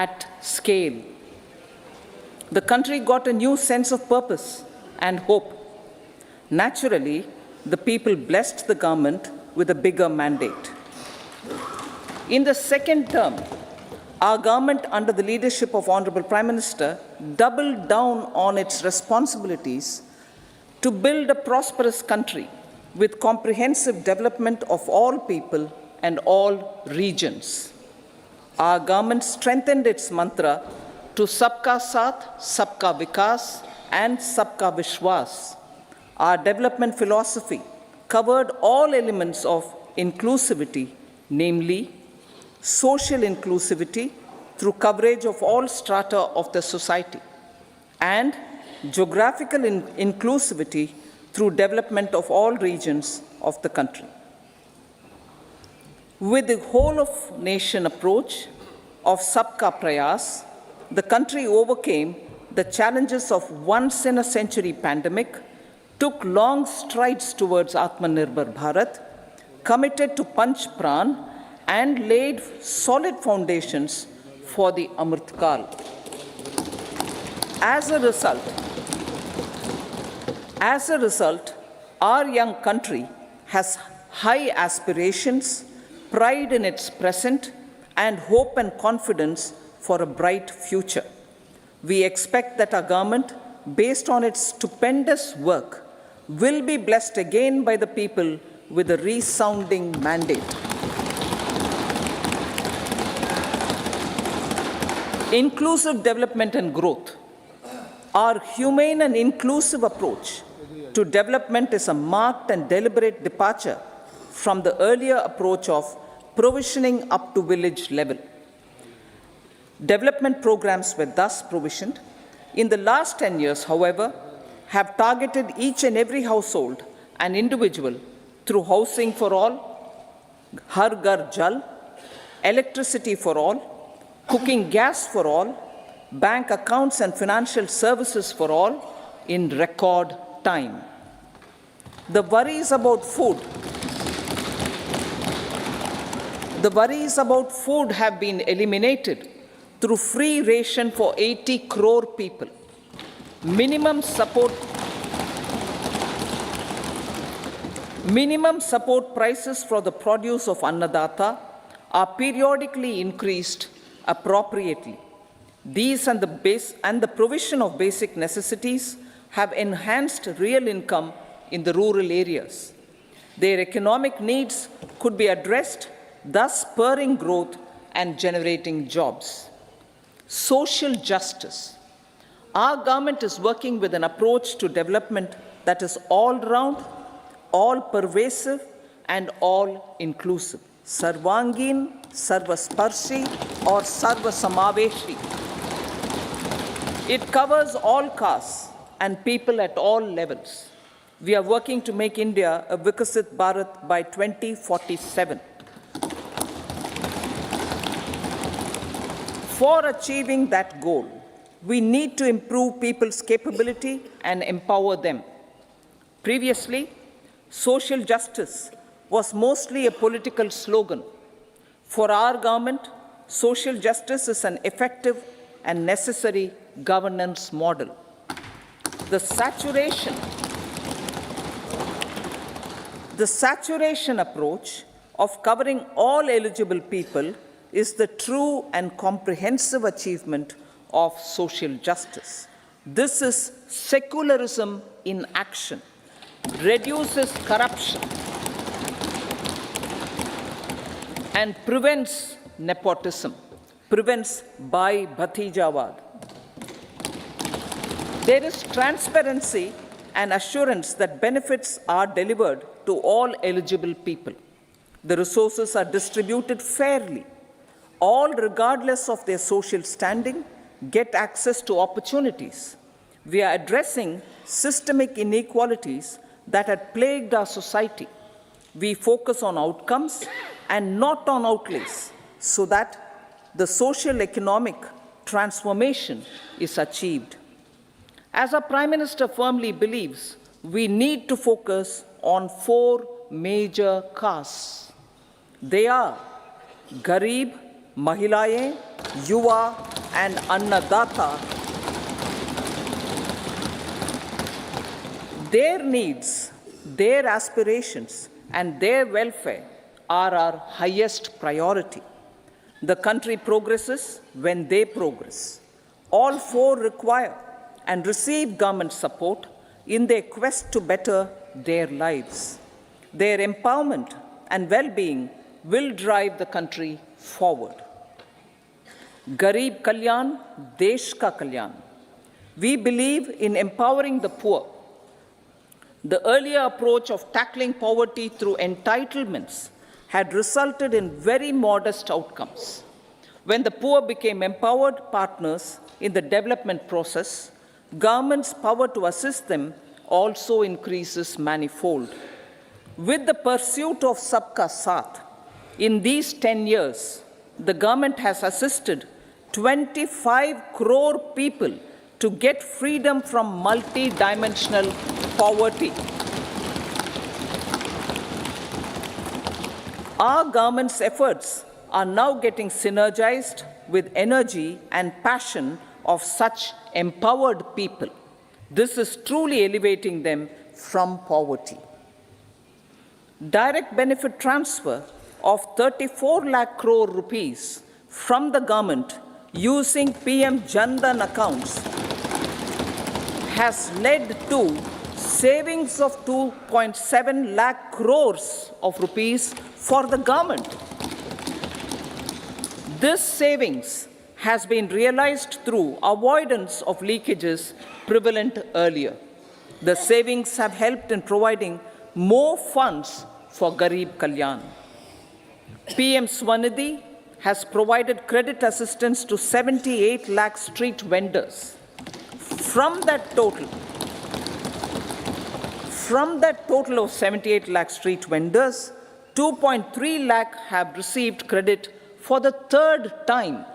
at scale. The country got a new sense of purpose and hope. Naturally, the people blessed the government with a bigger mandate. In the second term, our government, under the leadership of Honorable Prime Minister, doubled down on its responsibilities to build a prosperous country with comprehensive development of all people and all regions. Our government strengthened its mantra to Sabka Saath, Sabka Vikas, and Sabka Vishwas. Our development philosophy covered all elements of inclusivity, namely social inclusivity through coverage of all strata of the society, and geographical inclusivity through development of all regions of the country. With the whole of nation approach of Sabka Prayas, the country overcame the challenges of once-in-a-century pandemic, took long strides towards Atmanirbhar Bharat, committed to Panch Pran, and laid solid foundations for the Amrit Kal. As a result, our young country has high aspirations, pride in its present, and hope and confidence for a bright future. We expect that our government, based on its stupendous work, will be blessed again by the people with a resounding mandate. Inclusive development and growth. Our humane and inclusive approach to development is a marked and deliberate departure from the earlier approach of provisioning up to village level. Development programs were thus provisioned. In the last 10 years, however, have targeted each and every household and individual through housing for all, Har Ghar Jal, electricity for all, cooking gas for all, bank accounts and financial services for all in record time. The worries about food have been eliminated through free ration for 80 crore people. Minimum support prices for the produce of Annadata are periodically increased appropriately. These and the provision of basic necessities have enhanced real income in the rural areas. Their economic needs could be addressed, thus spurring growth and generating jobs. Social justice. Our government is working with an approach to development that is all-round, all-pervasive, and all-inclusive. Sarvangin, Sarvasparshi, or Sarvasamaveshi. It covers all castes and people at all levels. We are working to make India a Vikasit Bharat by 2047. For achieving that goal, we need to improve people's capability and empower them. Previously, social justice was mostly a political slogan. For our government, social justice is an effective and necessary governance model. The saturation approach of covering all eligible people is the true and comprehensive achievement of social justice. This is secularism in action, reduces corruption, and prevents nepotism, prevents by Bhatijawad. There is transparency and assurance that benefits are delivered to all eligible people. The resources are distributed fairly. All, regardless of their social standing, get access to opportunities. We are addressing systemic inequalities that had plagued our society. We focus on outcomes and not on outlays, so that the social economic transformation is achieved. As our Prime Minister firmly believes, we need to focus on 4 major castes. They are Garib, Mahilaye, Yuva, and Annadata, their needs, their aspirations, and their welfare are our highest priority. The country progresses when they progress. All four require and receive government support in their quest to better their lives. Their empowerment and well-being will drive the country forward. Garib Kalyan, Desh Ka Kalyan. We believe in empowering the poor. The earlier approach of tackling poverty through entitlements had resulted in very modest outcomes. When the poor became empowered partners in the development process, government's power to assist them also increases manifold. With the pursuit of Sabka Saath, in these 10 years, the government has assisted 25 crore people to get freedom from multi-dimensional poverty. Our government's efforts are now getting synergized with energy and passion of such empowered people. This is truly elevating them from poverty. Direct benefit transfer of 34 lakh crore rupees from the government using PM Jan Dhan accounts has led to savings of 2.7 lakh crores of rupees for the government. This savings has been realized through avoidance of leakages prevalent earlier. The savings have helped in providing more funds for Garib Kalyan. PM Swanidhi has provided credit assistance to 78 lakh street vendors. From that total of 78 lakh street vendors, 2.3 lakh have received credit for the third time.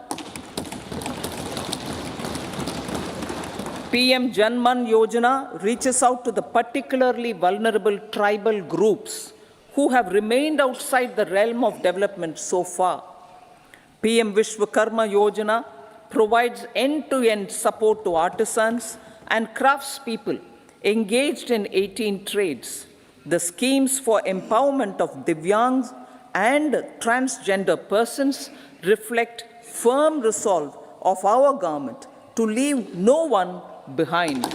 PM Janman Yojana reaches out to the particularly vulnerable tribal groups who have remained outside the realm of development so far. PM Vishwakarma Yojana provides end-to-end support to artisans and craftspeople engaged in 18 trades. The schemes for empowerment of Divyangs and transgender persons reflect firm resolve of our government to leave no one behind.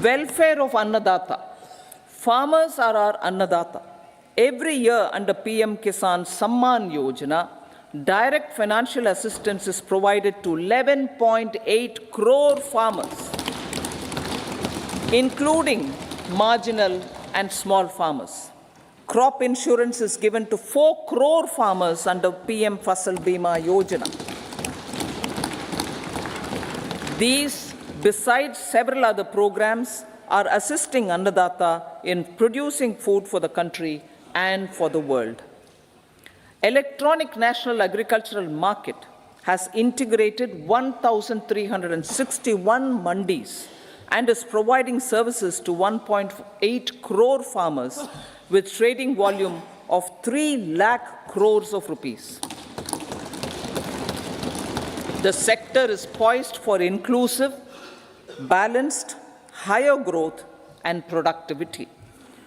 Welfare of Annadata. Farmers are our Annadata. Every year under PM Kisan Samman Yojana, direct financial assistance is provided to 11.8 crore farmers, including marginal and small farmers. Crop insurance is given to 4 crore farmers under PM Fasal Bima Yojana. These, besides several other programs, are assisting Annadata in producing food for the country and for the world. Electronic National Agricultural Market has integrated 1,361 mandis and is providing services to 1.8 crore farmers with trading volume of 3 lakh crores of rupees. The sector is poised for inclusive, balanced, higher growth and productivity.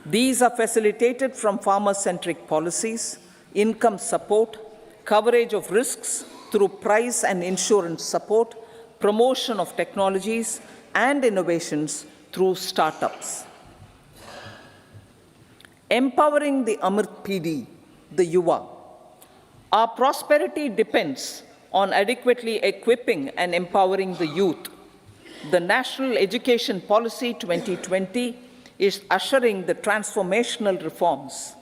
These are facilitated from farmer-centric policies, income support, coverage of risks through price and insurance support, promotion of technologies and innovations through startups. Empowering the Amrit PD, the yuva. Our prosperity depends on adequately equipping and empowering the youth. The National Education Policy 2020 is ushering the transformational reforms.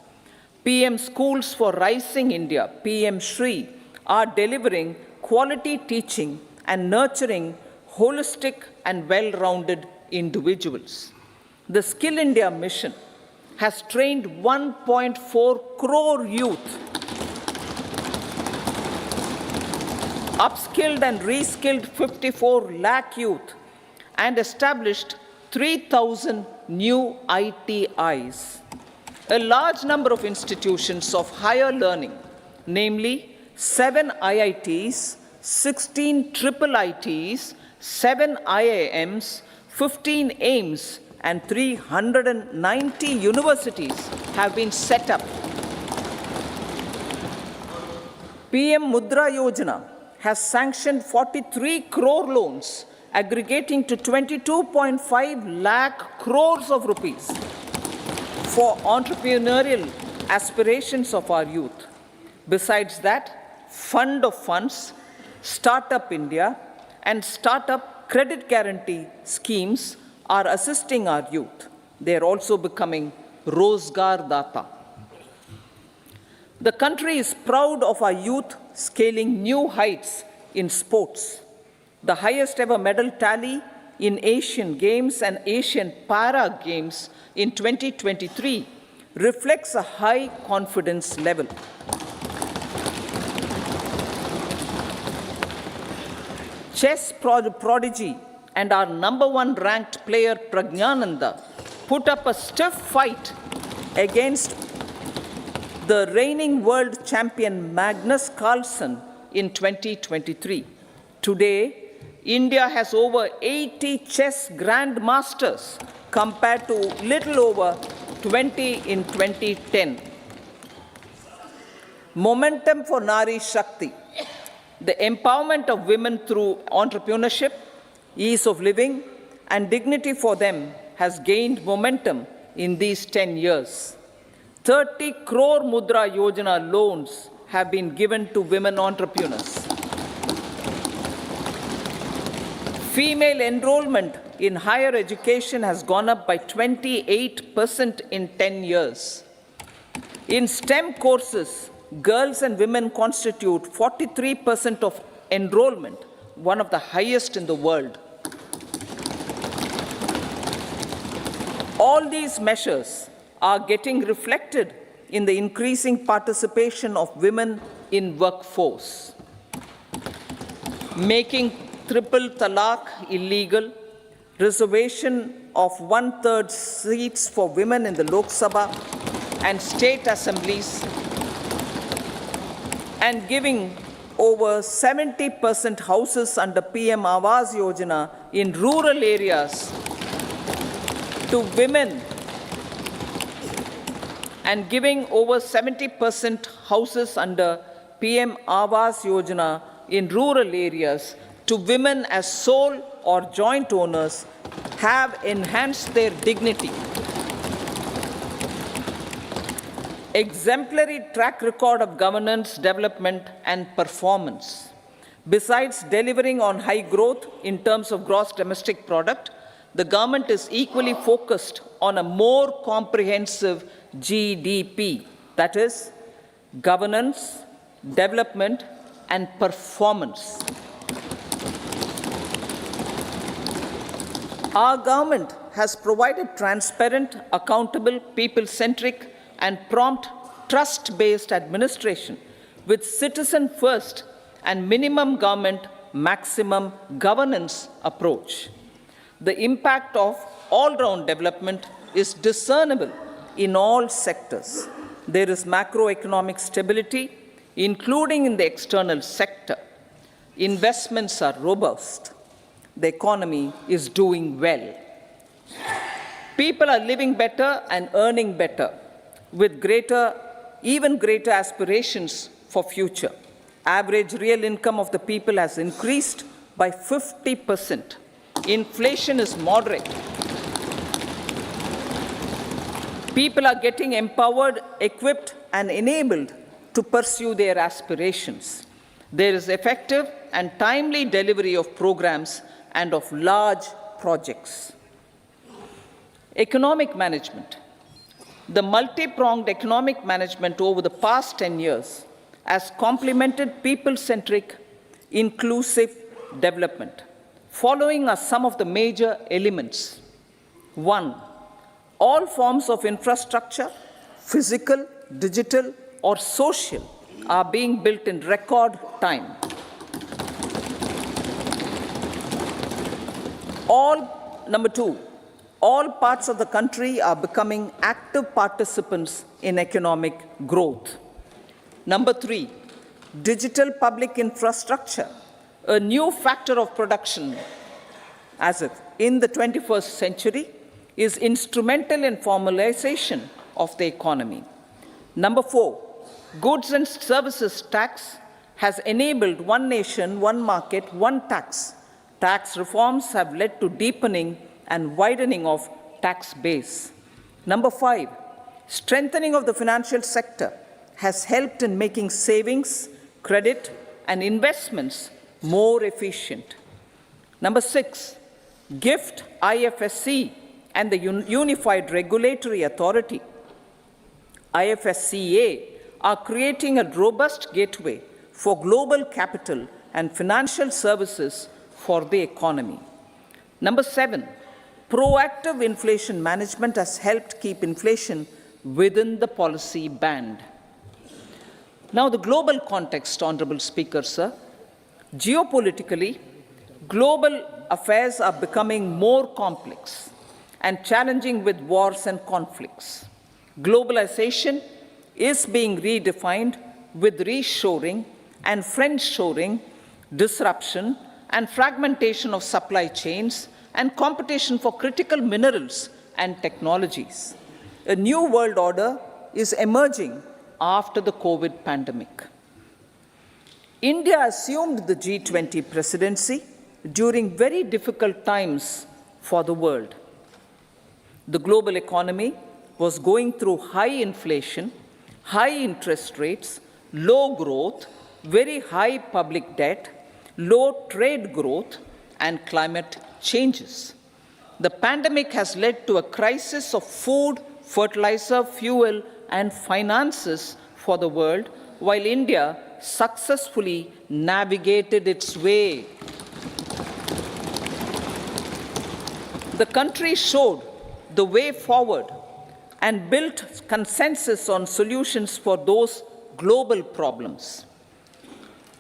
PM Schools for Rising India, PM Shri, are delivering quality teaching and nurturing holistic and well-rounded individuals. The Skill India mission has trained 1.4 crore youth, upskilled and reskilled 54 lakh youth, and established 3,000 new ITIs. A large number of institutions of higher learning, namely 7 IITs, 16 triple ITs, 7 IIMs, 15 AIMS, and 390 universities have been set up. PM Mudra Yojana has sanctioned 43 crore loans aggregating to 22.5 lakh crores of rupees for entrepreneurial aspirations of our youth. Besides that, Fund of Funds, Startup India, and Startup Credit Guarantee schemes are assisting our youth. They are also becoming Rozgar Data. The country is proud of our youth scaling new heights in sports. The highest ever medal tally in Asian Games and Asian Para Games in 2023 reflects a high confidence level. Chess prodigy and our #1 ranked player Pragyananda put up a stiff fight against the reigning world champion Magnus Carlsen in 2023. Today, India has over 80 chess grandmasters compared to little over 20 in 2010. Momentum for Nari Shakti. The empowerment of women through entrepreneurship, ease of living, and dignity for them has gained momentum in these 10 years. 30 crore Mudra Yojana loans have been given to women entrepreneurs. Female enrollment in higher education has gone up by 28% in 10 years. In STEM courses, girls and women constitute 43% of enrollment, one of the highest in the world. All these measures are getting reflected in the increasing participation of women in workforce. Making triple talaq illegal, reservation of 1/3 seats for women in the Lok Sabha and state assemblies, and giving over 70% houses under PM Awas Yojana in rural areas to women, and giving over 70% houses under PM Awas Yojana in rural areas to women as sole or joint owners have enhanced their dignity. Exemplary track record of governance, development, and performance. Besides delivering on high growth in terms of gross domestic product, the government is equally focused on a more comprehensive GDP, that is, governance, development, and performance. Our government has provided transparent, accountable, people-centric, and prompt, trust-based administration with citizen-first and minimum government, maximum governance approach. The impact of all-round development is discernible in all sectors. There is macroeconomic stability, including in the external sector. Investments are robust. The economy is doing well. People are living better and earning better, with even greater aspirations for future. Average real income of the people has increased by 50%. Inflation is moderate. People are getting empowered, equipped, and enabled to pursue their aspirations. There is effective and timely delivery of programs and of large projects. Economic management. The multi-pronged economic management over the past 10 years has complemented people-centric, inclusive development. Following are some of the major elements. 1. All forms of infrastructure, physical, digital, or social, are being built in record time. Number 2, All parts of the country are becoming active participants in economic growth. Number 3, digital public infrastructure, a new factor of production as if in the 21st century, is instrumental in formalization of the economy. Number 4, goods and services tax has enabled one nation, one market, one tax. Tax reforms have led to deepening and widening of tax base. Number 5, strengthening of the financial sector has helped in making savings, credit, and investments more efficient. Number 6, GIFT, IFSC, and the Unified Regulatory Authority, IFSCA, are creating a robust gateway for global capital and financial services for the economy. Number 7, proactive inflation management has helped keep inflation within the policy band. Now, the global context, Honorable Speaker, sir. Geopolitically, global affairs are becoming more complex and challenging with wars and conflicts. Globalization is being redefined with reshoring and friendshoring, disruption and fragmentation of supply chains, and competition for critical minerals and technologies. A new world order is emerging after the COVID pandemic. India assumed the G20 presidency during very difficult times for the world. The global economy was going through high inflation, high interest rates, low growth, very high public debt, low trade growth, and climate changes. The pandemic has led to a crisis of food, fertilizer, fuel, and finances for the world, while India successfully navigated its way. The country showed the way forward and built consensus on solutions for those global problems.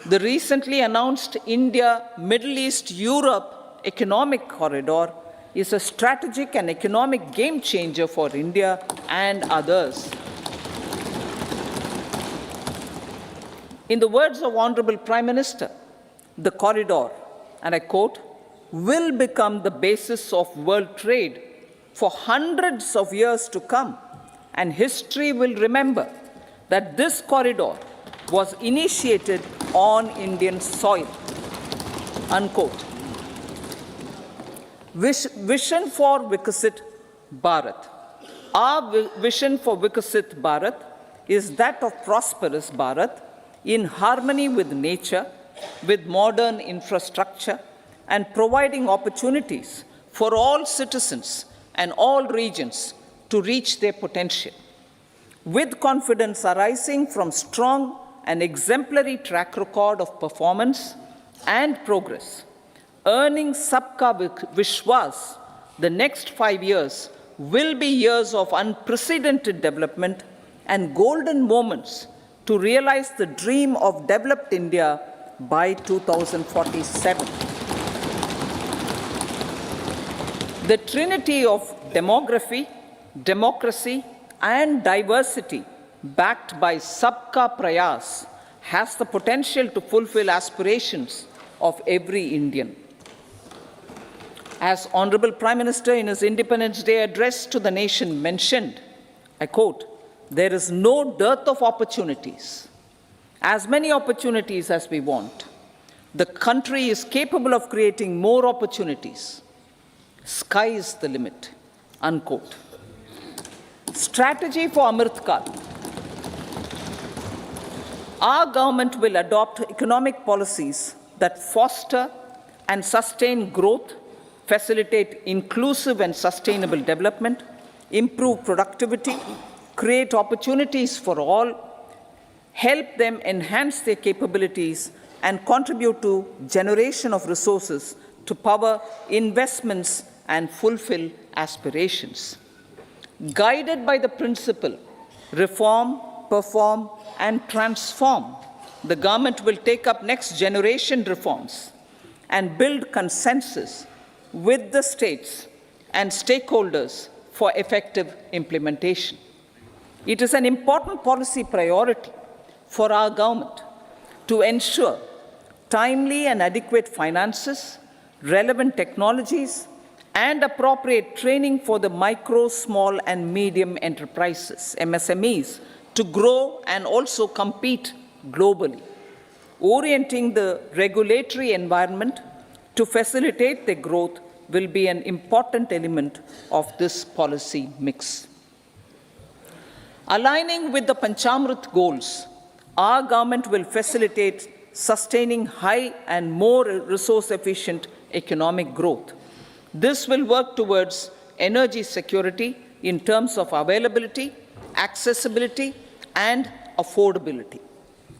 The recently announced India-Middle East-Europe economic corridor is a strategic and economic game changer for India and others. In the words of Honorable Prime Minister, the corridor, and I quote, will become the basis of world trade for hundreds of years to come, and history will remember that this corridor was initiated on Indian soil, unquote. Vision for Vikasit Bharat. Our vision for Vikasit Bharat is that of prosperous Bharat in harmony with nature, with modern infrastructure, and providing opportunities for all citizens and all regions to reach their potential. With confidence arising from strong and exemplary track record of performance and progress, earning Sabka Vishwas, the next 5 years will be years of unprecedented development and golden moments to realize the dream of developed India by 2047. The trinity of demography, democracy, and diversity, backed by Sabka Prayas, has the potential to fulfill aspirations of every Indian. As Honorable Prime Minister in his Independence Day address to the nation mentioned, I quote, "There is no dearth of opportunities, as many opportunities as we want. The country is capable of creating more opportunities. Sky is the limit," unquote. Strategy for Amrit Kal. Our government will adopt economic policies that foster and sustain growth, facilitate inclusive and sustainable development, improve productivity, create opportunities for all, help them enhance their capabilities, and contribute to generation of resources to power investments and fulfill aspirations. Guided by the principle, reform, perform, and transform, the government will take up next generation reforms and build consensus with the states and stakeholders for effective implementation. It is an important policy priority for our government to ensure timely and adequate finances, relevant technologies, and appropriate training for the micro, small, and medium enterprises, MSMEs, to grow and also compete globally. Orienting the regulatory environment to facilitate their growth will be an important element of this policy mix. Aligning with the Panchamrit goals, our government will facilitate sustaining high and more resource-efficient economic growth. This will work towards energy security in terms of availability, accessibility, and affordability.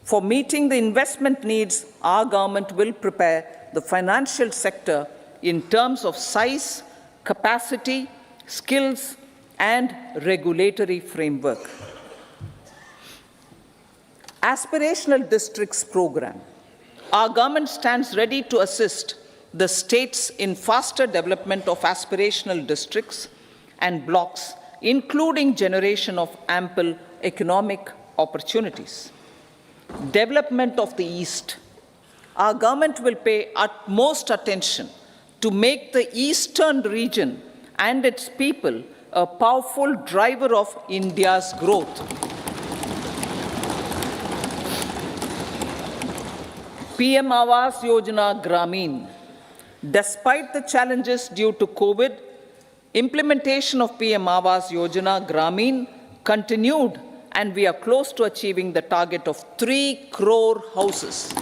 For meeting the investment needs, our government will prepare the financial sector in terms of size, capacity, skills, and regulatory framework. Aspirational Districts Program. Our government stands ready to assist the states in faster development of aspirational districts and blocks, including generation of ample economic opportunities. Development of the East. Our government will pay utmost attention to make the eastern region and its people a powerful driver of India's growth. PM Awas Yojana Gramin. Despite the challenges due to COVID, implementation of PM Awas Yojana Gramin continued, and we are close to achieving the target of 3 crore houses.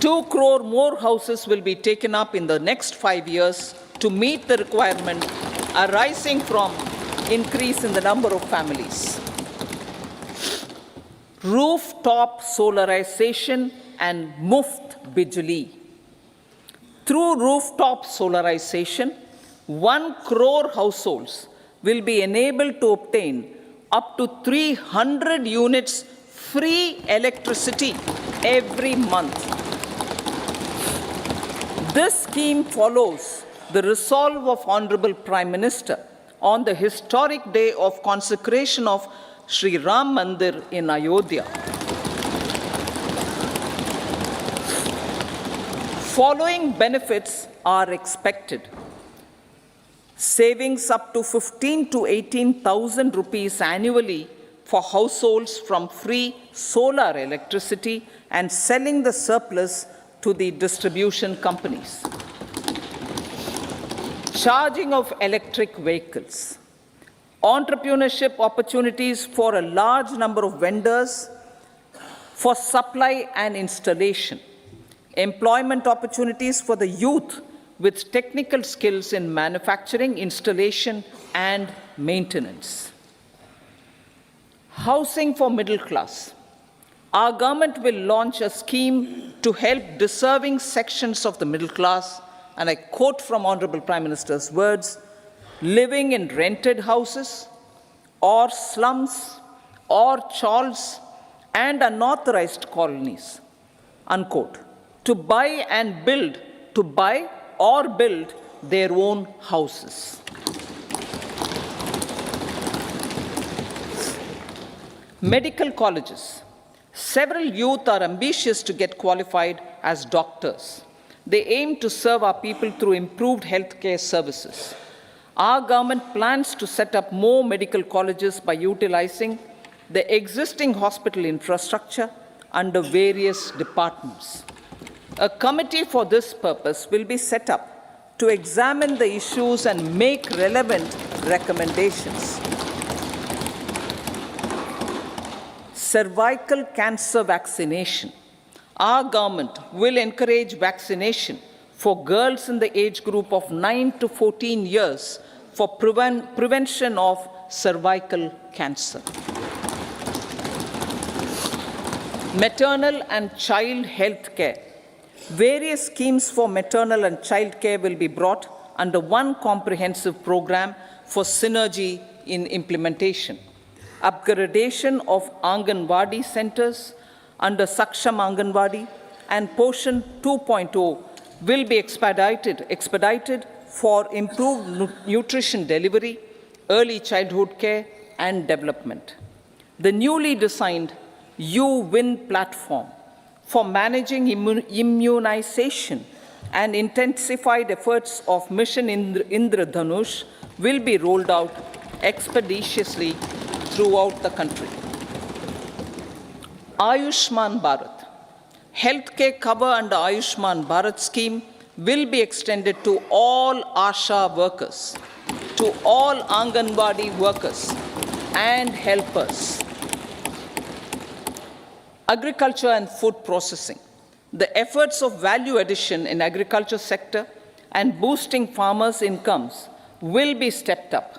2 crore more houses will be taken up in the next 5 years to meet the requirement arising from increase in the number of families. Rooftop solarization and Muft Bijli. Through rooftop solarization, 1 crore households will be enabled to obtain up to 300 units free electricity every month. This scheme follows the resolve of Honorable Prime Minister on the historic day of consecration of Sri Ram Mandir in Ayodhya. Following benefits are expected. Savings up to 15 to 18,000 rupees annually for households from free solar electricity and selling the surplus to the distribution companies. Charging of electric vehicles. Entrepreneurship opportunities for a large number of vendors for supply and installation. Employment opportunities for the youth with technical skills in manufacturing, installation, and maintenance. Housing for middle class. Our government will launch a scheme to help deserving sections of the middle class, and I quote from Honorable Prime Minister's words, living in rented houses or slums or chawls and unauthorized colonies, unquote, to buy or build their own houses. Medical colleges. Several youth are ambitious to get qualified as doctors. They aim to serve our people through improved healthcare services. Our government plans to set up more medical colleges by utilizing the existing hospital infrastructure under various departments. A committee for this purpose will be set up to examine the issues and make relevant recommendations. Cervical cancer vaccination. Our government will encourage vaccination for girls in the age group of 9 to 14 years for prevention of cervical cancer. Maternal and child health care. Various schemes for maternal and child care will be brought under one comprehensive program for synergy in implementation. Upgradation of Anganwadi centers under Saksham Anganwadi and Poshan 2.0 will be expedited for improved nutrition delivery, early childhood care, and development. The newly designed UWIN platform for managing immunization and intensified efforts of Mission Indradhanush will be rolled out expeditiously throughout the country. Ayushman Bharat. Healthcare cover under Ayushman Bharat scheme will be extended to all ASHA workers, to all Anganwadi workers and helpers. Agriculture and food processing. The efforts of value addition in agriculture sector and boosting farmers' incomes will be stepped up.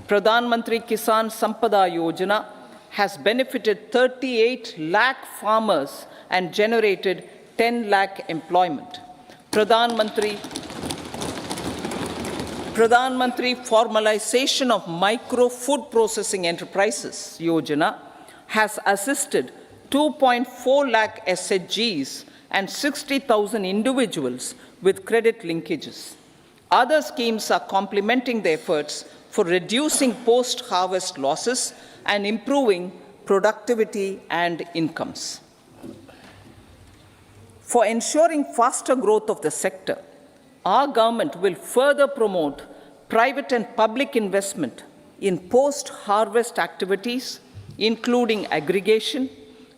Pradhan Mantri Kisan Sampada Yojana has benefited 38 lakh farmers and generated 10 lakh employment. Pradhan Mantri Formalization of Micro Food Processing Enterprises Yojana has assisted 2.4 lakh SHGs and 60,000 individuals with credit linkages. Other schemes are complementing the efforts for reducing post-harvest losses and improving productivity and incomes. For ensuring faster growth of the sector, our government will further promote private and public investment in post-harvest activities, including aggregation,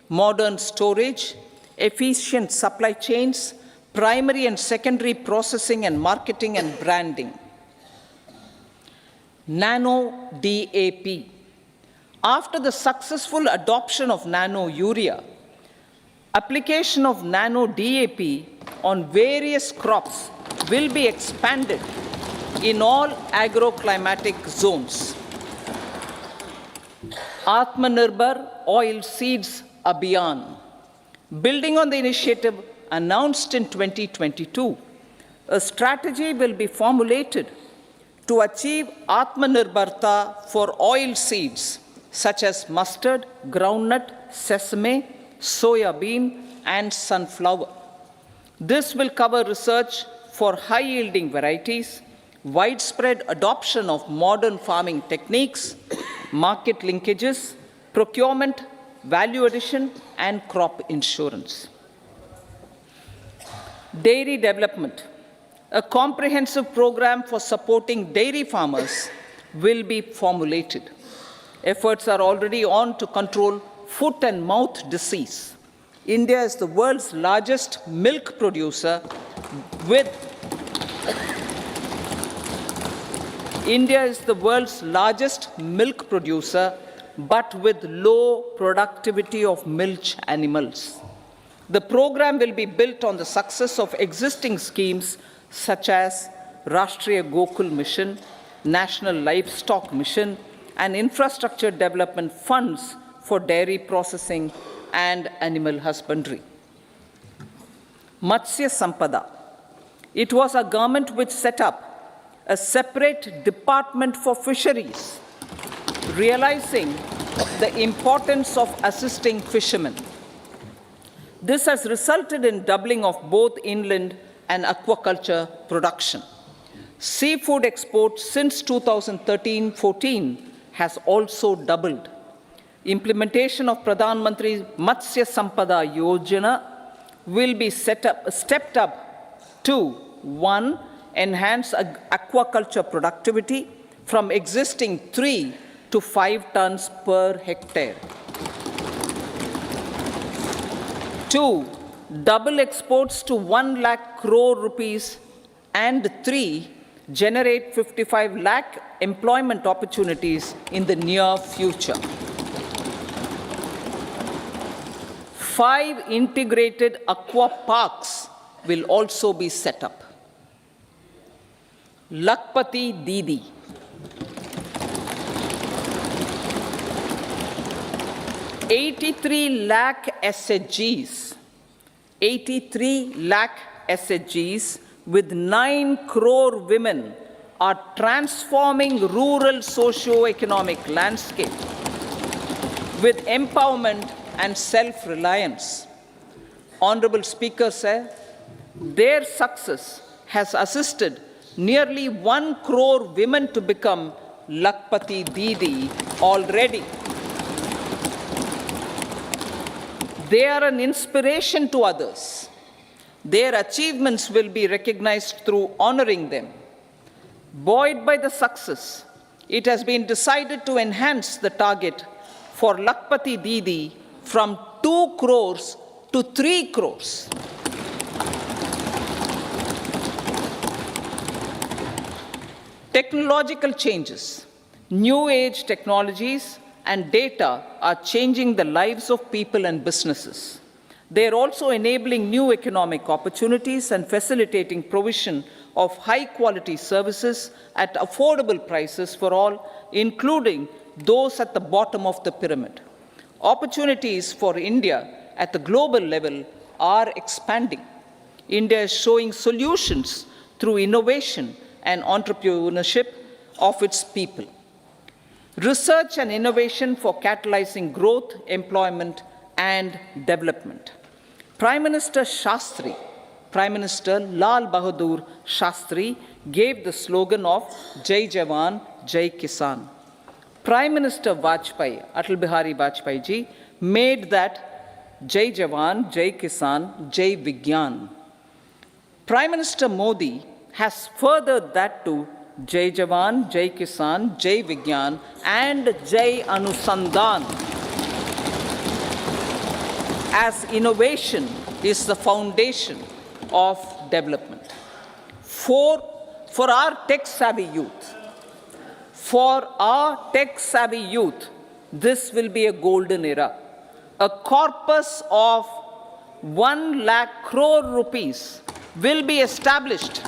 modern storage, efficient supply chains, primary and secondary processing and marketing and branding. Nano DAP. After the successful adoption of nano urea, application of nano DAP on various crops will be expanded in all agroclimatic zones. Atmanirbhar Oil Seeds Abhiyan. Building on the initiative announced in 2022, a strategy will be formulated to achieve Atmanirbharta for oil seeds such as mustard, groundnut, sesame, soya bean, and sunflower. This will cover research for high-yielding varieties, widespread adoption of modern farming techniques, market linkages, procurement, value addition, and crop insurance. Dairy development. A comprehensive program for supporting dairy farmers will be formulated. Efforts are already on to control foot and mouth disease. India is the world's largest milk producer with but with low productivity of milch animals. The program will be built on the success of existing schemes such as Rashtriya Gokul Mission, National Livestock Mission, and infrastructure development funds for dairy processing and animal husbandry. Matsya Sampada. It was our government which set up a separate department for fisheries, realizing the importance of assisting fishermen. This has resulted in doubling of both inland and aquaculture production. Seafood exports since 2013-14 has also doubled. Implementation of Pradhan Mantri Matsya Sampada Yojana will be stepped up to 1. Enhance aquaculture productivity from existing 3 to 5 tons per hectare. 2. Double exports to 1 lakh crore rupees, and 3. Generate 55 lakh employment opportunities in the near future. 5 integrated aqua parks will also be set up. Lakpati Didi. 83 lakh SHGs, 83 lakh SHGs with 9 crore women are transforming rural socio-economic landscape with empowerment and self-reliance. Honorable Speaker, sir, Their success has assisted nearly 1 crore women to become Lakpati Didi already. They are an inspiration to others. Their achievements will be recognized through honoring them. Buoyed by the success, it has been decided to enhance the target for Lakpati Didi from 2 crores to 3 crores. Technological changes, new age technologies, and data are changing the lives of people and businesses. They are also enabling new economic opportunities and facilitating provision of high-quality services at affordable prices for all, including those at the bottom of the pyramid. Opportunities for India at the global level are expanding. India is showing solutions through innovation and entrepreneurship of its people. Research and innovation for catalyzing growth, employment, and development. Prime Minister Shastri, Prime Minister Lal Bahadur Shastri gave the slogan of Jai Jawan, Jai Kisan. Prime Minister Vajpayee, Atal Bihari Vajpayee ji, made that Jai Jawan, Jai Kisan, Jai Vigyan. Prime Minister Modi has furthered that to Jai Jawan, Jai Kisan, Jai Vigyan, and Jai Anusandhan, as innovation is the foundation of development. For our tech-savvy youth, this will be a golden era. A corpus of 1 lakh crore rupees will be established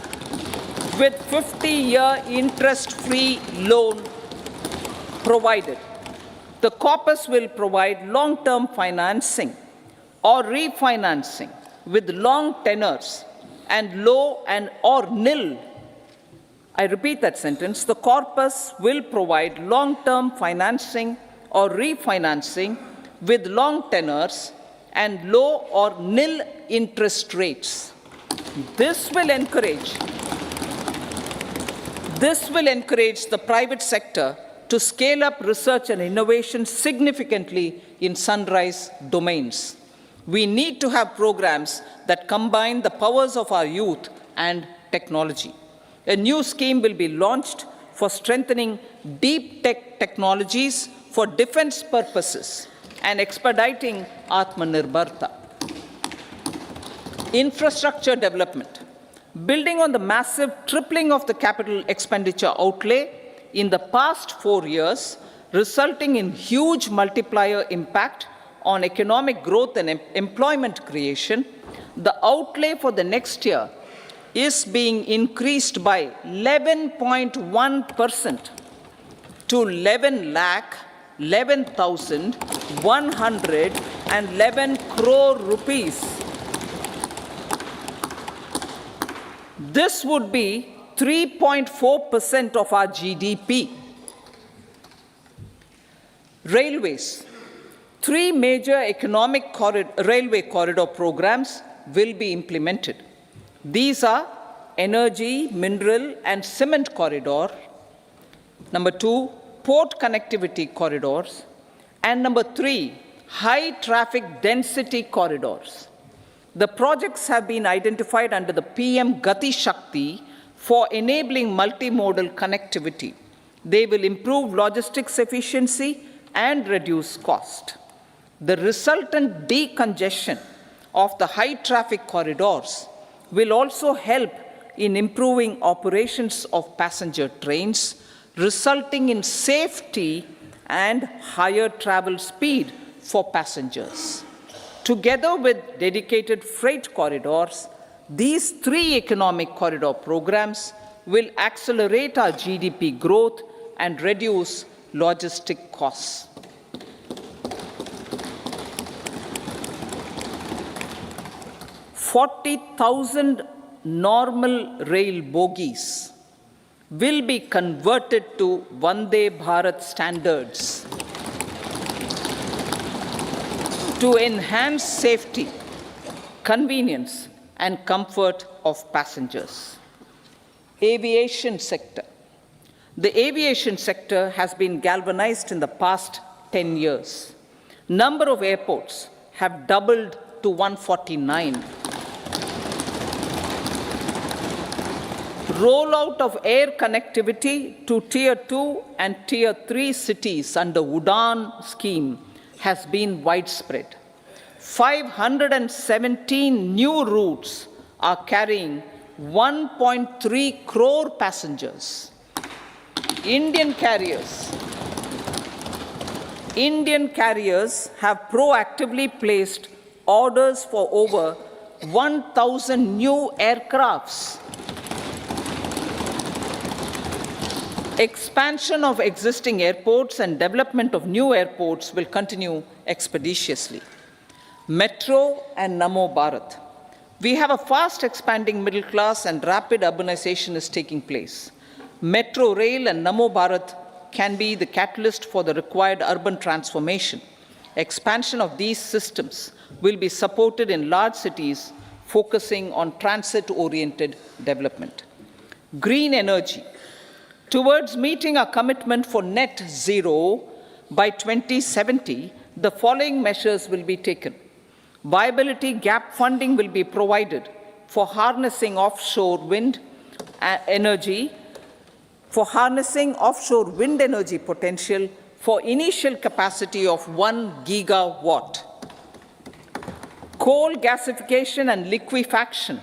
with 50-year interest-free loan provided. The corpus will provide long-term financing or refinancing with long tenors and low and or nil. I repeat that sentence. The corpus will provide long-term financing or refinancing with long tenors and low or nil interest rates. This will encourage the private sector to scale up research and innovation significantly in sunrise domains. We need to have programs that combine the powers of our youth and technology. A new scheme will be launched for strengthening deep tech technologies for defense purposes and expediting Atmanirbharta. Infrastructure development. Building on the massive tripling of the capital expenditure outlay in the past 4 years, resulting in huge multiplier impact on economic growth and employment creation, the outlay for the next year is being increased by 11.1% to 11,11,111 crore rupees. This would be 3.4% of our GDP. Railways. 3 major railway corridor programs will be implemented. These are energy, mineral, and cement corridor. Number 2, port connectivity corridors. And number 3, high traffic density corridors. The projects have been identified under the PM Gati Shakti for enabling multimodal connectivity. They will improve logistics efficiency and reduce cost. The resultant decongestion of the high traffic corridors will also help in improving operations of passenger trains, resulting in safety and higher travel speed for passengers. Together with dedicated freight corridors, these 3 economic corridor programs will accelerate our GDP growth and reduce logistic costs. 40,000 normal rail bogies will be converted to Vande Bharat standards to enhance safety, convenience, and comfort of passengers. Aviation sector. The aviation sector has been galvanized in the past 10 years. Number of airports have doubled to 149. Rollout of air connectivity to Tier 2 and Tier 3 cities under UDAN scheme has been widespread. 517 new routes are carrying 1.3 crore passengers. Indian carriers have proactively placed orders for over 1,000 new aircrafts. Expansion of existing airports and development of new airports will continue expeditiously. Metro and Namo Bharat. We have a fast expanding middle class and rapid urbanization is taking place. Metro rail and Namo Bharat can be the catalyst for the required urban transformation. Expansion of these systems will be supported in large cities, focusing on transit-oriented development. Green energy. Towards meeting our commitment for net zero by 2070, the following measures will be taken. Viability gap funding will be provided for harnessing offshore wind energy, potential for initial capacity of 1 gigawatt. Coal gasification and liquefaction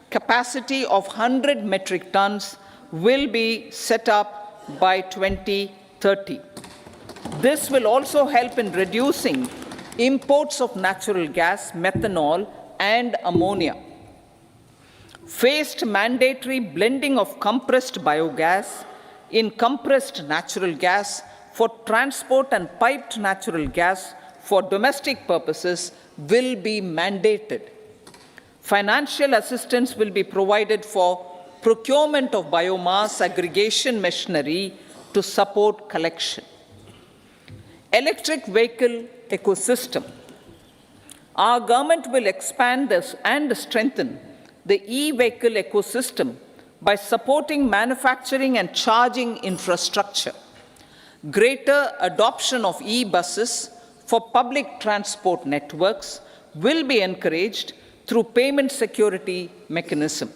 capacity of 100 metric tons will be set up by 2030. This will also help in reducing imports of natural gas, methanol, and ammonia. Phased mandatory blending of compressed biogas in compressed natural gas for transport and piped natural gas for domestic purposes will be mandated. Financial assistance will be provided for procurement of biomass aggregation machinery to support collection. Electric vehicle ecosystem. Our government will expand this and strengthen the e-vehicle ecosystem by supporting manufacturing and charging infrastructure. Greater adoption of e-buses for public transport networks will be encouraged through payment security mechanism.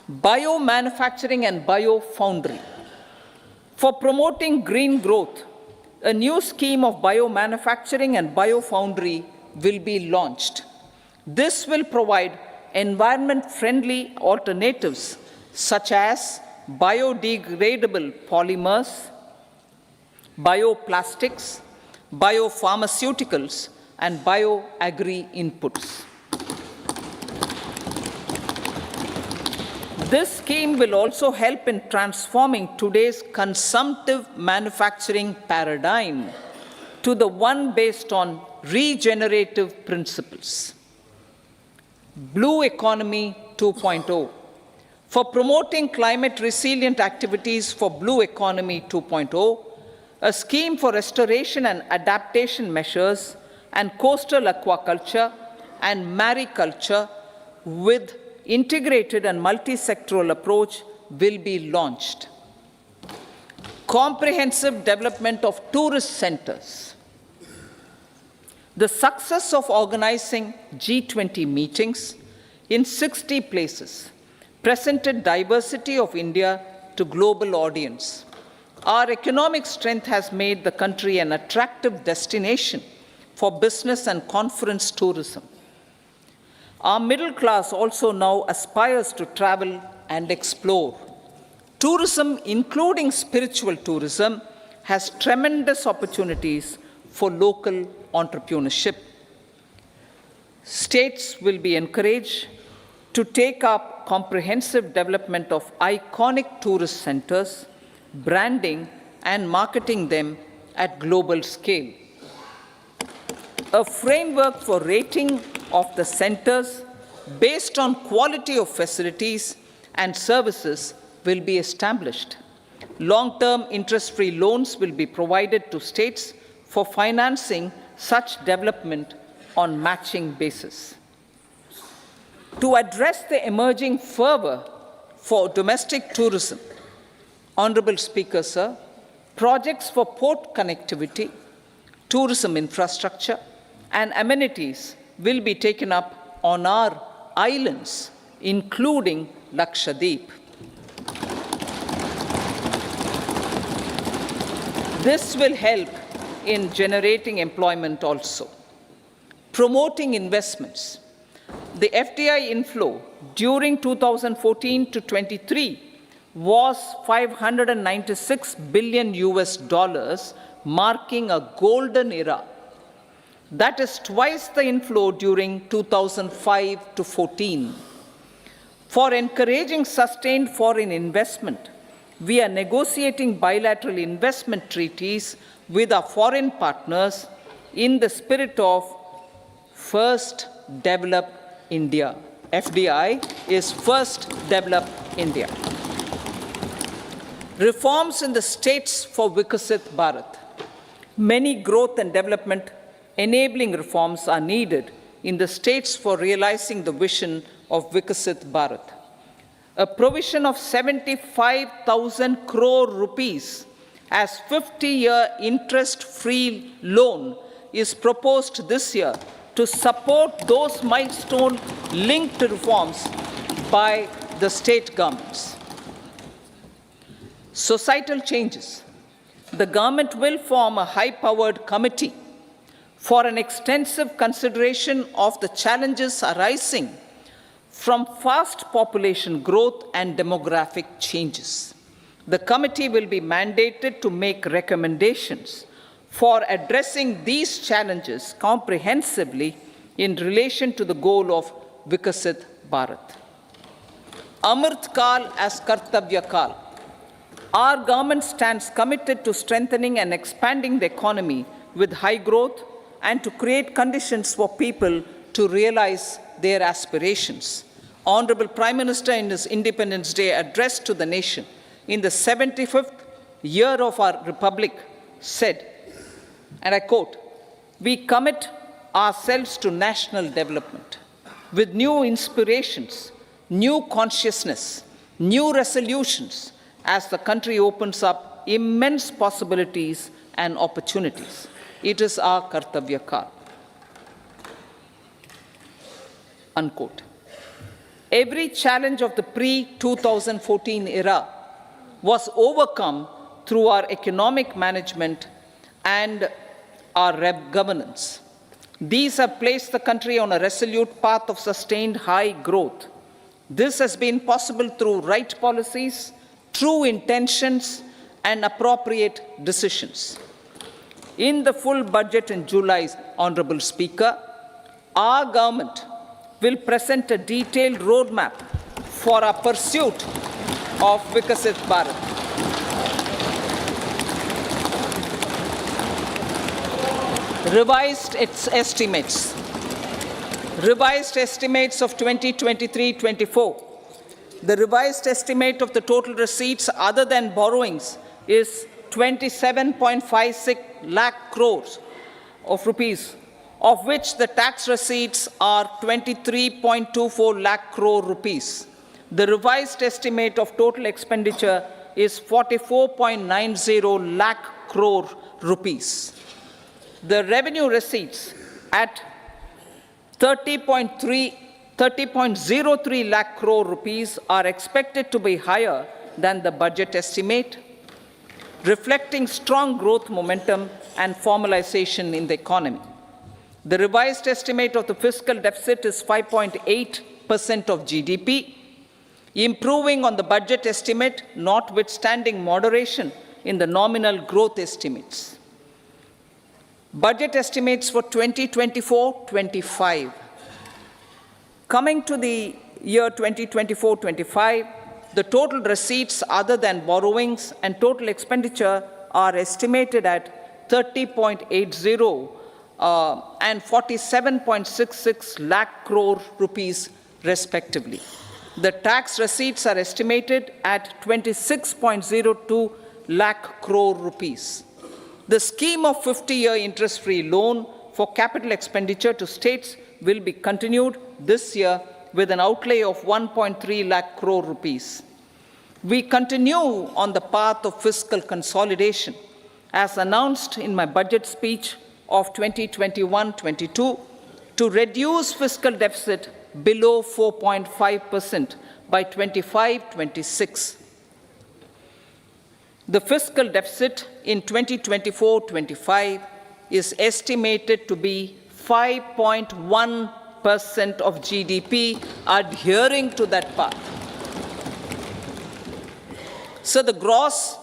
Biomanufacturing and biofoundry. For promoting green growth, a new scheme of biomanufacturing and biofoundry will be launched. This will provide environment-friendly alternatives such as biodegradable polymers, bioplastics, biopharmaceuticals, and bioagri inputs. This scheme will also help in transforming today's consumptive manufacturing paradigm to the one based on regenerative principles. Blue Economy 2.0. For promoting climate-resilient activities for Blue Economy 2.0, a scheme for restoration and adaptation measures and coastal aquaculture and mariculture with integrated and multi-sectoral approach will be launched. Comprehensive development of tourist centers. The success of organizing G20 meetings in 60 places presented diversity of India to global audience. Our economic strength has made the country an attractive destination for business and conference tourism. Our middle class also now aspires to travel and explore. Tourism, including spiritual tourism, has tremendous opportunities for local entrepreneurship. States will be encouraged to take up comprehensive development of iconic tourist centers, branding and marketing them at global scale. A framework for rating of the centers based on quality of facilities and services will be established. Long-term interest-free loans will be provided to states for financing such development on matching basis. To address the emerging fervor for domestic tourism, Honorable Speaker, sir, projects for port connectivity, tourism infrastructure, and amenities will be taken up on our islands, including Lakshadweep. This will help in generating employment also. Promoting investments. The FDI inflow during 2014 to 23 was 596 billion US dollars, marking a golden era. That is twice the inflow during 2005 to 14. For encouraging sustained foreign investment, we are negotiating bilateral investment treaties with our foreign partners in the spirit of First Develop India. FDI is First Develop India. Reforms in the states for Vikasit Bharat. Many growth and development enabling reforms are needed in the states for realizing the vision of Vikasit Bharat. A provision of 75,000 crore rupees as 50-year interest-free loan is proposed this year to support those milestone-linked reforms by the state governments. Societal changes. The government will form a high-powered committee for an extensive consideration of the challenges arising from fast population growth and demographic changes. The committee will be mandated to make recommendations for addressing these challenges comprehensively in relation to the goal of Vikasit Bharat. Amrit Kal as Kartavya Kal. Our government stands committed to strengthening and expanding the economy with high growth and to create conditions for people to realize their aspirations. Honorable Prime Minister, in his Independence Day address to the nation in the 75th year of our Republic, said, and I quote, "We commit ourselves to national development with new inspirations, new consciousness, new resolutions as the country opens up immense possibilities and opportunities. It is our Kartavya Kal." Unquote. Every challenge of the pre-2014 era was overcome through our economic management and our governance. These have placed the country on a resolute path of sustained high growth. This has been possible through right policies, true intentions, and appropriate decisions. In the full budget in July, Honorable Speaker, our government will present a detailed roadmap for our pursuit of Vikasit Bharat. Revised estimates. Revised estimates of 2023-24. The revised estimate of the total receipts other than borrowings is 27.56 lakh crores of rupees, of which the tax receipts are 23.24 lakh crore rupees. The revised estimate of total expenditure is 44.90 lakh crore rupees. The revenue receipts at 30.03 lakh crore rupees are expected to be higher than the budget estimate, reflecting strong growth momentum and formalization in the economy. The revised estimate of the fiscal deficit is 5.8% of GDP, improving on the budget estimate, notwithstanding moderation in the nominal growth estimates. Budget estimates for 2024-25. Coming to the year 2024-25, the total receipts other than borrowings and total expenditure are estimated at 30.80 and 47.66 lakh crore rupees respectively. The tax receipts are estimated at 26.02 lakh crore rupees. The scheme of 50-year interest-free loan for capital expenditure to states will be continued this year with an outlay of 1.3 lakh crore rupees. We continue on the path of fiscal consolidation, as announced in my budget speech of 2021-22, to reduce fiscal deficit below 4.5% by 25-26. The fiscal deficit in 2024-25 is estimated to be 5.1% of GDP, adhering to that path. So the gross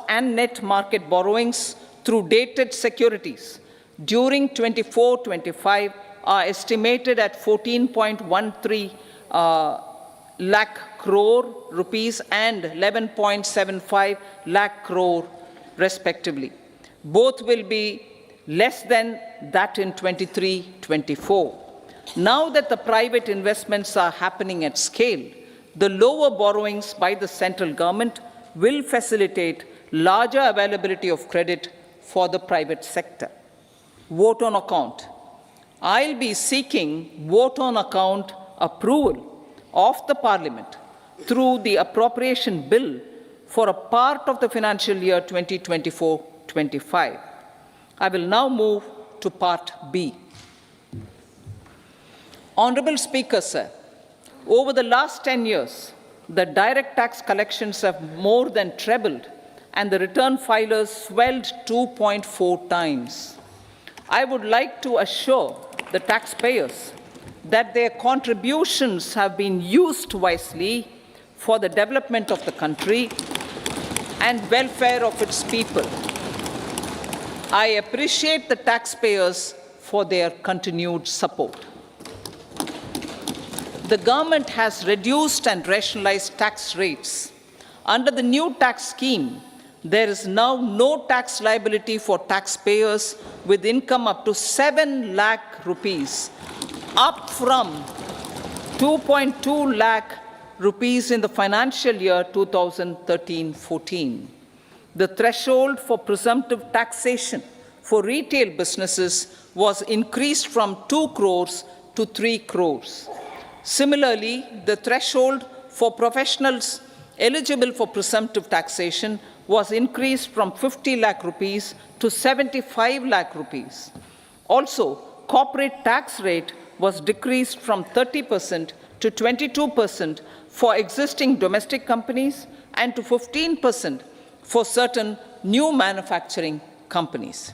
and net market borrowings through dated securities during 24-25 are estimated at 14.13 lakh crore rupees and 11.75 lakh crore respectively. Both will be less than that in 23-24. Now that the private investments are happening at scale, the lower borrowings by the central government will facilitate larger availability of credit for the private sector. Vote on account. I'll be seeking vote on account approval of the Parliament through the appropriation bill for a part of the financial year 2024-25. I will now move to part B. Honorable Speaker, sir, over the last 10 years, the direct tax collections have more than trebled and the return filers swelled 2.4 times. I would like to assure the taxpayers that their contributions have been used wisely for the development of the country and welfare of its people. I appreciate the taxpayers for their continued support. The government has reduced and rationalized tax rates. Under the new tax scheme, there is now no tax liability for taxpayers with income up to 7 lakh rupees, up from 2.2 lakh rupees in the financial year 2013-14. The threshold for presumptive taxation for retail businesses was increased from 2 crores to 3 crores. Similarly, the threshold for professionals eligible for presumptive taxation was increased from 50 lakh rupees to 75 lakh rupees. Also, corporate tax rate was decreased from 30% to 22% for existing domestic companies and to 15% for certain new manufacturing companies.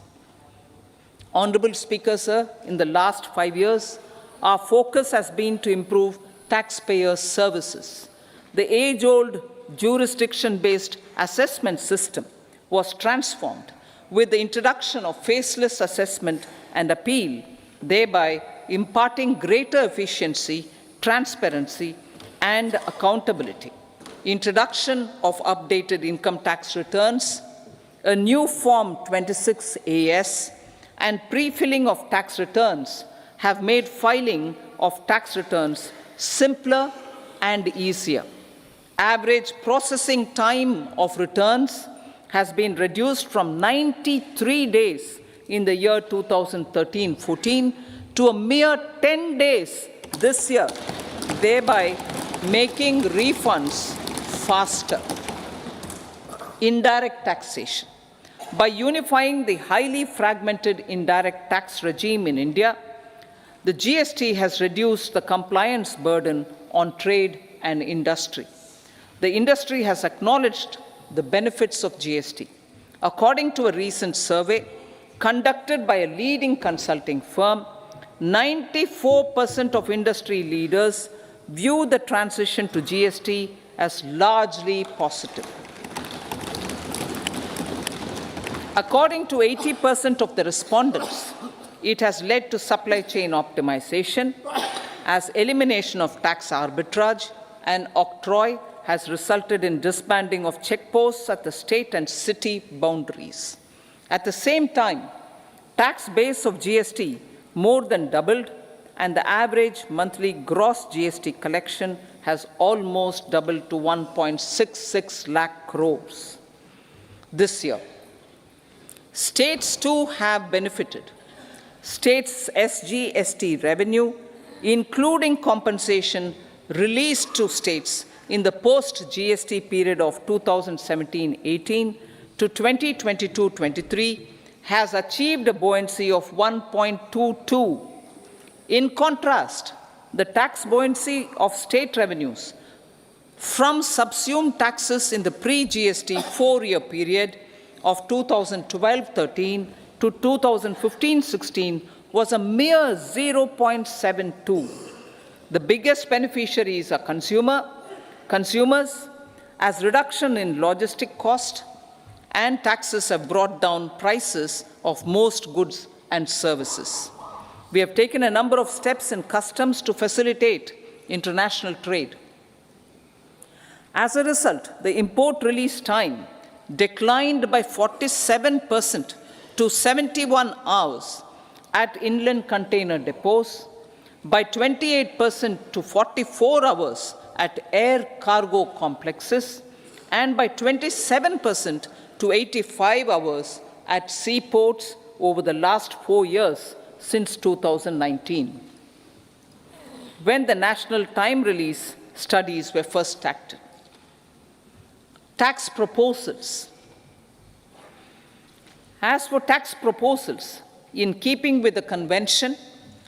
Honorable Speaker, sir, in the last 5 years, our focus has been to improve taxpayer services. The age-old jurisdiction-based assessment system was transformed with the introduction of faceless assessment and appeal, thereby imparting greater efficiency, transparency, and accountability. Introduction of updated income tax returns, a new Form 26AS, and pre-filling of tax returns have made filing of tax returns simpler and easier. Average processing time of returns has been reduced from 93 days in the year 2013-14 to a mere 10 days this year, thereby making refunds faster. Indirect taxation. By unifying the highly fragmented indirect tax regime in India, the GST has reduced the compliance burden on trade and industry. The industry has acknowledged the benefits of GST. According to a recent survey conducted by a leading consulting firm, 94% of industry leaders view the transition to GST as largely positive. According to 80% of the respondents, it has led to supply chain optimization, as elimination of tax arbitrage and octroi has resulted in disbanding of checkposts at the state and city boundaries. At the same time, tax base of GST more than doubled, and the average monthly gross GST collection has almost doubled to 1.66 lakh crores this year. States too have benefited. States' SGST revenue including compensation released to states in the post-GST period of 2017-18 to 2022-23, has achieved a buoyancy of 1.22. In contrast, the tax buoyancy of state revenues from subsumed taxes in the pre-GST four-year period of 2012-13 to 2015-16 was a mere 0.72. The biggest beneficiaries are consumers, as reduction in logistic cost and taxes have brought down prices of most goods and services. We have taken a number of steps in customs to facilitate international trade. As a result, the import release time declined by 47% to 71 hours at inland container depots, by 28% to 44 hours at air cargo complexes, and by 27% to 85 hours at seaports over the last 4 years since 2019, when the national time release studies were first started. Tax proposals. As for tax proposals, in keeping with the convention,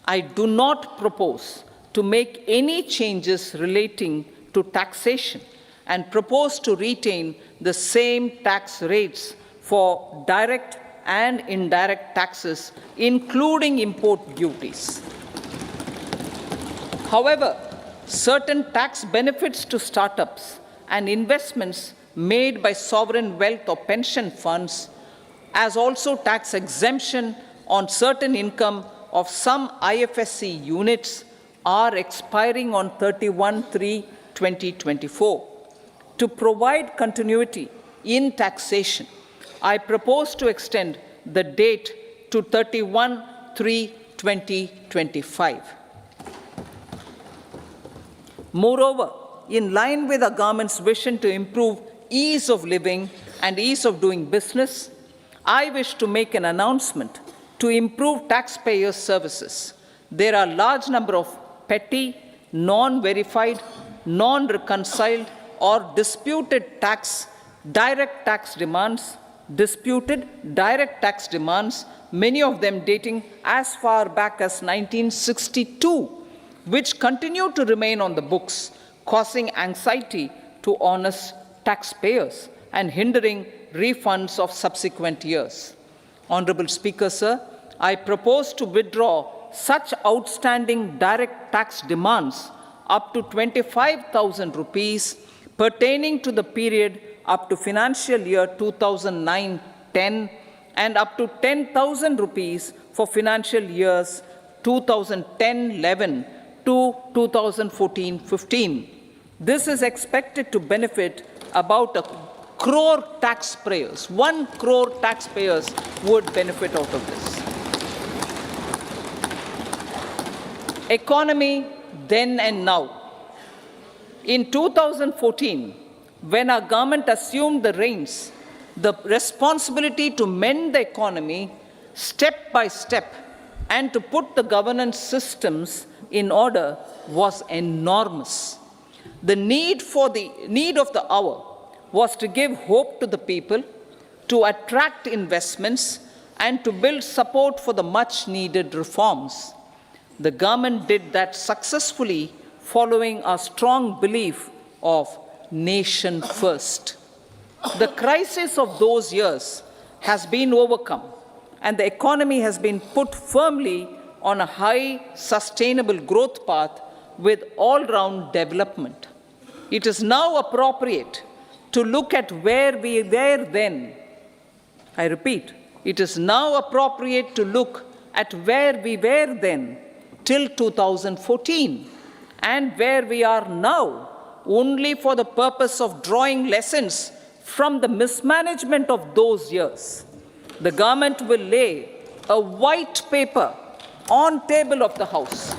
I do not propose to make any changes relating to taxation and propose to retain the same tax rates for direct and indirect taxes, including import duties. However, certain tax benefits to startups and investments made by sovereign wealth or pension funds, as also tax exemption on certain income of some IFSC units, are expiring on 31/3/2024. To provide continuity in taxation, I propose to extend the date to 31/3/2025. Moreover, in line with the government's vision to improve ease of living and ease of doing business, I wish to make an announcement to improve taxpayers' services. There are a large number of petty, non-verified, non-reconciled, or disputed direct tax demands, many of them dating as far back as 1962, which continue to remain on the books, causing anxiety to honest taxpayers and hindering refunds of subsequent years. Honorable Speaker, sir, I propose to withdraw such outstanding direct tax demands up to 25,000 rupees pertaining to the period up to financial year 2009-10 and up to 10,000 rupees for financial years 2010-11 to 2014-15. This is expected to benefit about 1 crore taxpayers. 1 crore taxpayers would benefit out of this. Economy then and now. In 2014, when our government assumed the reins, the responsibility to mend the economy step by step and to put the governance systems in order was enormous. The need of the hour was to give hope to the people, to attract investments, and to build support for the much-needed reforms. The government did that successfully, following a strong belief of nation first. The crisis of those years has been overcome, and the economy has been put firmly on a high, sustainable growth path with all-round development. It is now appropriate to look at where we were then. I repeat, it is now appropriate to look at where we were then till 2014 and where we are now, only for the purpose of drawing lessons from the mismanagement of those years. The government will lay a white paper on table of the House.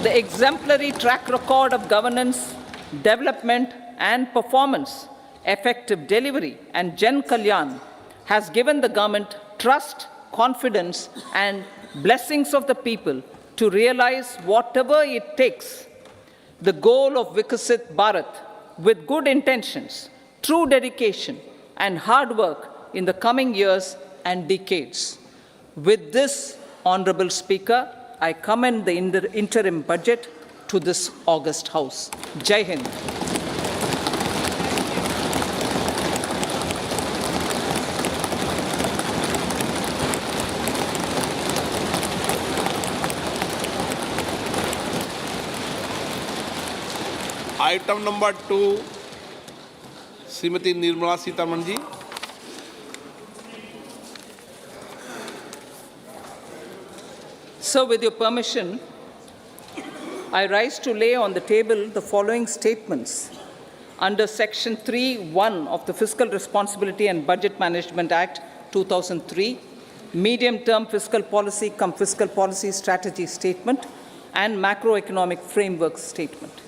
The exemplary track record of governance, development, and performance, effective delivery, and Jan Kalyan has given the government trust confidence, and blessings of the people to realize whatever it takes the goal of Vikasit Bharat with good intentions, true dedication, and hard work in the coming years and decades. With this, Honorable Speaker, I commend the interim budget to this august House. Jai Hind. Item number 2 Shrimati Nirmala Sitharaman ji. So, with your permission, I rise to lay on the table the following statements under Section 3(1) of the Fiscal Responsibility and Budget Management Act 2003, Medium-Term Fiscal Policy cum Fiscal Policy Strategy Statement and Macroeconomic Framework Statement.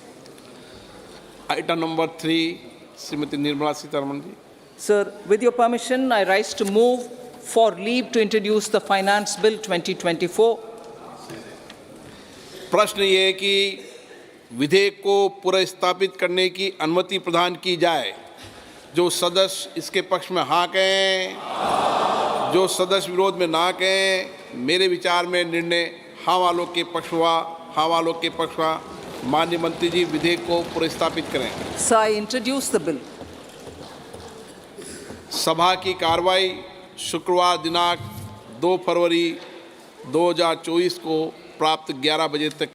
Item number 3 Shrimati Nirmala Sitharaman ji. Sir, with your permission, I rise to move for leave to introduce the Finance Bill 2024. प्रश्न ये है कि विधेयक को पुनर्स्थापित करने की अनुमति प्रदान की जाए। जो सदस्य इसके पक्ष में हाँ कहें, जो सदस्य विरोध में ना कहें। मेरे विचार में निर्णय हाँ वालों के पक्ष हुआ, हाँ वालों के पक्ष हुआ। माननीय मंत्री जी विधेयक को पुनर्स्थापित करें। Sir, I introduce the bill. सभा की कार्रवाई शुक्रवार दिनांक 2 फरवरी 2024 को प्राप्त 11 बजे तक